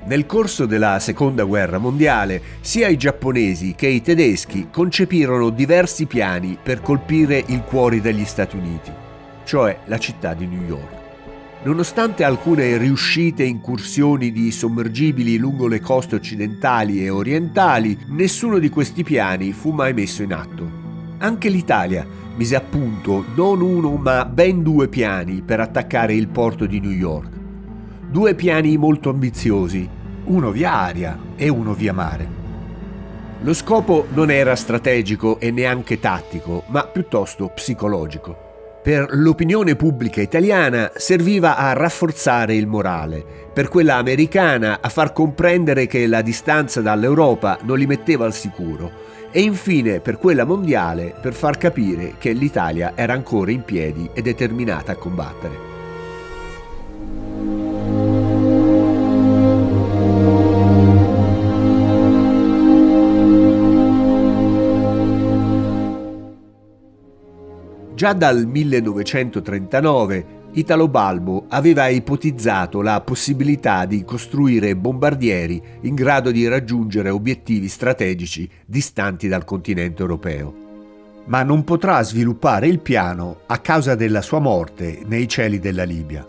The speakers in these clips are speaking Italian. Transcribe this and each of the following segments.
Nel corso della Seconda Guerra Mondiale, sia i giapponesi che i tedeschi concepirono diversi piani per colpire il cuore degli Stati Uniti, cioè la città di New York. Nonostante alcune riuscite incursioni di sommergibili lungo le coste occidentali e orientali, nessuno di questi piani fu mai messo in atto. Anche l'Italia mise a punto non uno ma ben 2 piani per attaccare il porto di New York. 2 piani molto ambiziosi, uno via aria e uno via mare. Lo scopo non era strategico e neanche tattico, ma piuttosto psicologico. Per l'opinione pubblica italiana serviva a rafforzare il morale, per quella americana a far comprendere che la distanza dall'Europa non li metteva al sicuro e infine per quella mondiale per far capire che l'Italia era ancora in piedi e determinata a combattere. Già dal 1939 Italo Balbo aveva ipotizzato la possibilità di costruire bombardieri in grado di raggiungere obiettivi strategici distanti dal continente europeo. Ma non potrà sviluppare il piano a causa della sua morte nei cieli della Libia.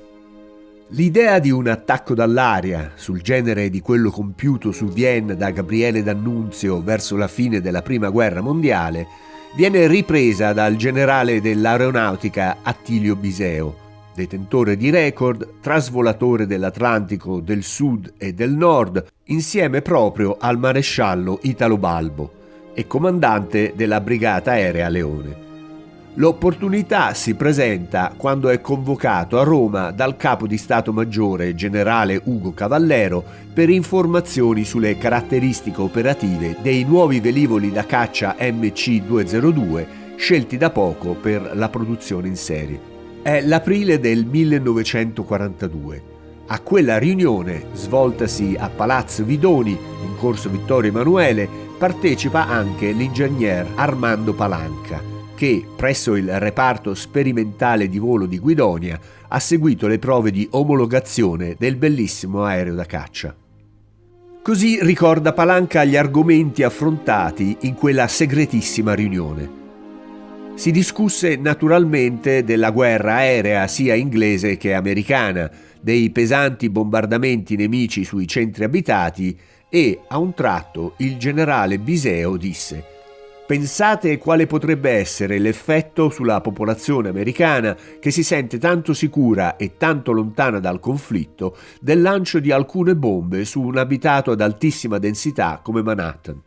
L'idea di un attacco dall'aria, sul genere di quello compiuto su Vienna da Gabriele D'Annunzio verso la fine della Prima Guerra Mondiale, viene ripresa dal generale dell'aeronautica Attilio Biseo, detentore di record, trasvolatore dell'Atlantico del Sud e del Nord, insieme proprio al maresciallo Italo Balbo e comandante della Brigata Aerea Leone. L'opportunità si presenta quando è convocato a Roma dal capo di Stato Maggiore generale Ugo Cavallero per informazioni sulle caratteristiche operative dei nuovi velivoli da caccia MC-202 scelti da poco per la produzione in serie. È l'aprile del 1942. A quella riunione, svoltasi a Palazzo Vidoni, in corso Vittorio Emanuele, partecipa anche l'ingegner Armando Palanca, che presso il reparto sperimentale di volo di Guidonia ha seguito le prove di omologazione del bellissimo aereo da caccia. Così ricorda Palanca gli argomenti affrontati in quella segretissima riunione. Si discusse naturalmente della guerra aerea sia inglese che americana, dei pesanti bombardamenti nemici sui centri abitati e, a un tratto, il generale Biseo disse: «Pensate quale potrebbe essere l'effetto sulla popolazione americana che si sente tanto sicura e tanto lontana dal conflitto del lancio di alcune bombe su un abitato ad altissima densità come Manhattan».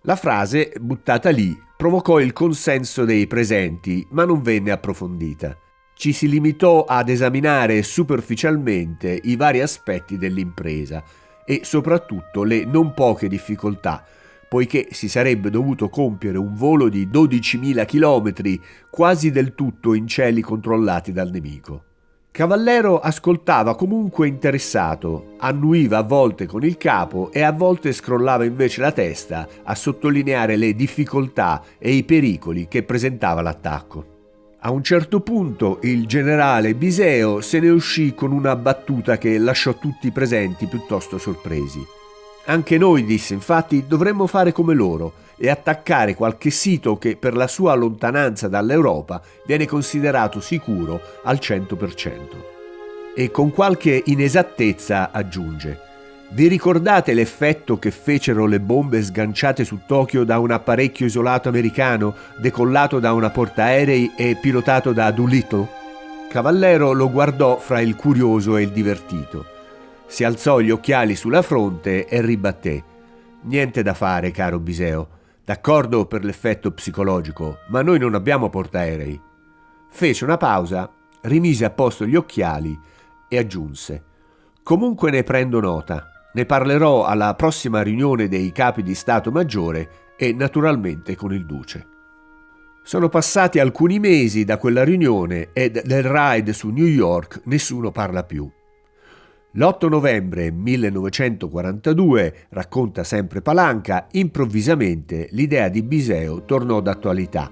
La frase, buttata lì, provocò il consenso dei presenti, ma non venne approfondita. Ci si limitò ad esaminare superficialmente i vari aspetti dell'impresa e soprattutto le non poche difficoltà, poiché si sarebbe dovuto compiere un volo di 12.000 chilometri, quasi del tutto in cieli controllati dal nemico. Cavallero ascoltava comunque interessato, annuiva a volte con il capo e a volte scrollava invece la testa a sottolineare le difficoltà e i pericoli che presentava l'attacco. A un certo punto il generale Biseo se ne uscì con una battuta che lasciò tutti i presenti piuttosto sorpresi. Anche noi, disse, infatti, dovremmo fare come loro e attaccare qualche sito che per la sua lontananza dall'Europa viene considerato sicuro al 100%. E con qualche inesattezza aggiunge: vi ricordate l'effetto che fecero le bombe sganciate su Tokyo da un apparecchio isolato americano decollato da una portaerei e pilotato da Doolittle? Cavallero lo guardò fra il curioso e il divertito. Si alzò gli occhiali sulla fronte e ribatté: niente da fare, caro Biseo. D'accordo per l'effetto psicologico, ma noi non abbiamo portaerei. Fece una pausa, rimise a posto gli occhiali e aggiunse: comunque ne prendo nota. Ne parlerò alla prossima riunione dei capi di Stato Maggiore e naturalmente con il Duce. Sono passati alcuni mesi da quella riunione e del raid su New York nessuno parla più. L'8 novembre 1942, racconta sempre Palanca, improvvisamente l'idea di Biseo tornò d'attualità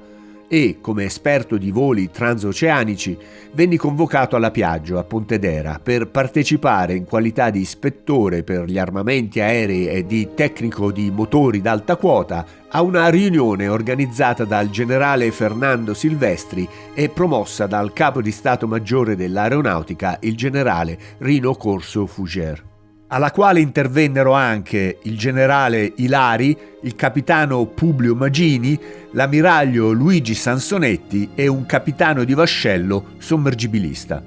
e, come esperto di voli transoceanici, venni convocato alla Piaggio a Pontedera per partecipare in qualità di ispettore per gli armamenti aerei e di tecnico di motori d'alta quota a una riunione organizzata dal generale Fernando Silvestri e promossa dal capo di Stato Maggiore dell'Aeronautica, il generale Rino Corso Fougère, alla quale intervennero anche il generale Ilari, il capitano Publio Magini, l'ammiraglio Luigi Sansonetti e un capitano di vascello sommergibilista.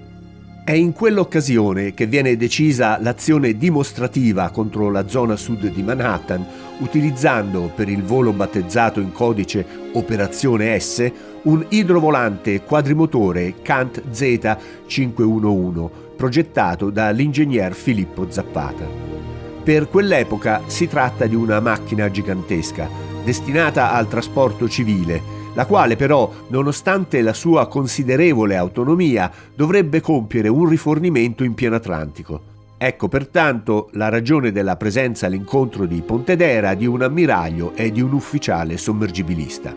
È in quell'occasione che viene decisa l'azione dimostrativa contro la zona sud di Manhattan, utilizzando per il volo battezzato in codice Operazione S un idrovolante quadrimotore Kant Z511 progettato dall'ingegner Filippo Zappata. Per quell'epoca si tratta di una macchina gigantesca, destinata al trasporto civile, la quale però, nonostante la sua considerevole autonomia, dovrebbe compiere un rifornimento in pieno Atlantico. Ecco pertanto la ragione della presenza all'incontro di Pontedera di un ammiraglio e di un ufficiale sommergibilista.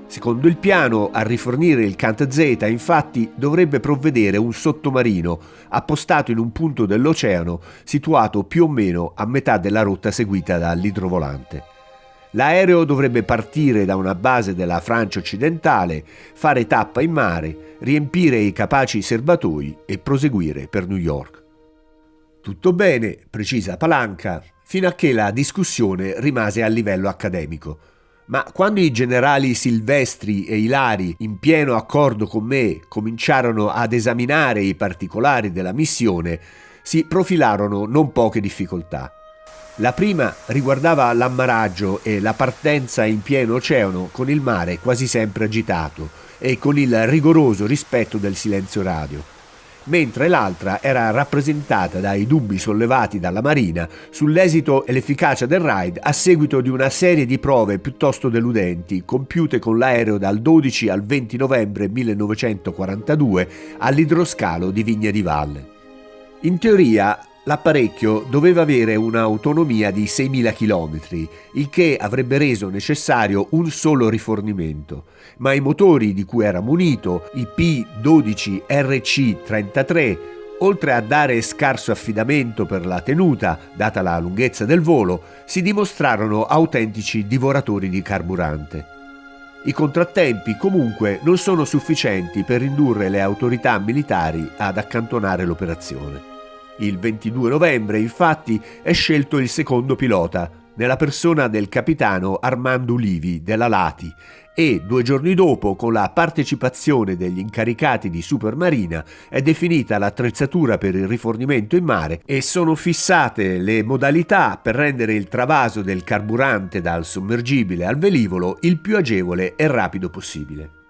Secondo il piano, a rifornire il Kant Z, infatti, dovrebbe provvedere un sottomarino appostato in un punto dell'oceano situato più o meno a metà della rotta seguita dall'idrovolante. L'aereo dovrebbe partire da una base della Francia occidentale, fare tappa in mare, riempire i capaci serbatoi e proseguire per New York. Tutto bene, precisa Palanca, fino a che la discussione rimase a livello accademico. Ma quando i generali Silvestri e Ilari, in pieno accordo con me, cominciarono ad esaminare i particolari della missione, si profilarono non poche difficoltà. La prima riguardava l'ammaraggio e la partenza in pieno oceano con il mare quasi sempre agitato e con il rigoroso rispetto del silenzio radio, mentre l'altra era rappresentata dai dubbi sollevati dalla Marina sull'esito e l'efficacia del raid a seguito di una serie di prove piuttosto deludenti compiute con l'aereo dal 12 al 20 novembre 1942 all'idroscalo di Vigna di Valle. In teoria, l'apparecchio doveva avere un'autonomia di 6.000 km, il che avrebbe reso necessario un solo rifornimento, ma i motori di cui era munito, i P12RC-33, oltre a dare scarso affidamento per la tenuta, data la lunghezza del volo, si dimostrarono autentici divoratori di carburante. I contrattempi comunque non sono sufficienti per indurre le autorità militari ad accantonare l'operazione. Il 22 novembre, infatti, è scelto il secondo pilota, nella persona del capitano Armando Ulivi della Lati, e 2 giorni dopo, con la partecipazione degli incaricati di Supermarina, è definita l'attrezzatura per il rifornimento in mare e sono fissate le modalità per rendere il travaso del carburante dal sommergibile al velivolo il più agevole e rapido possibile.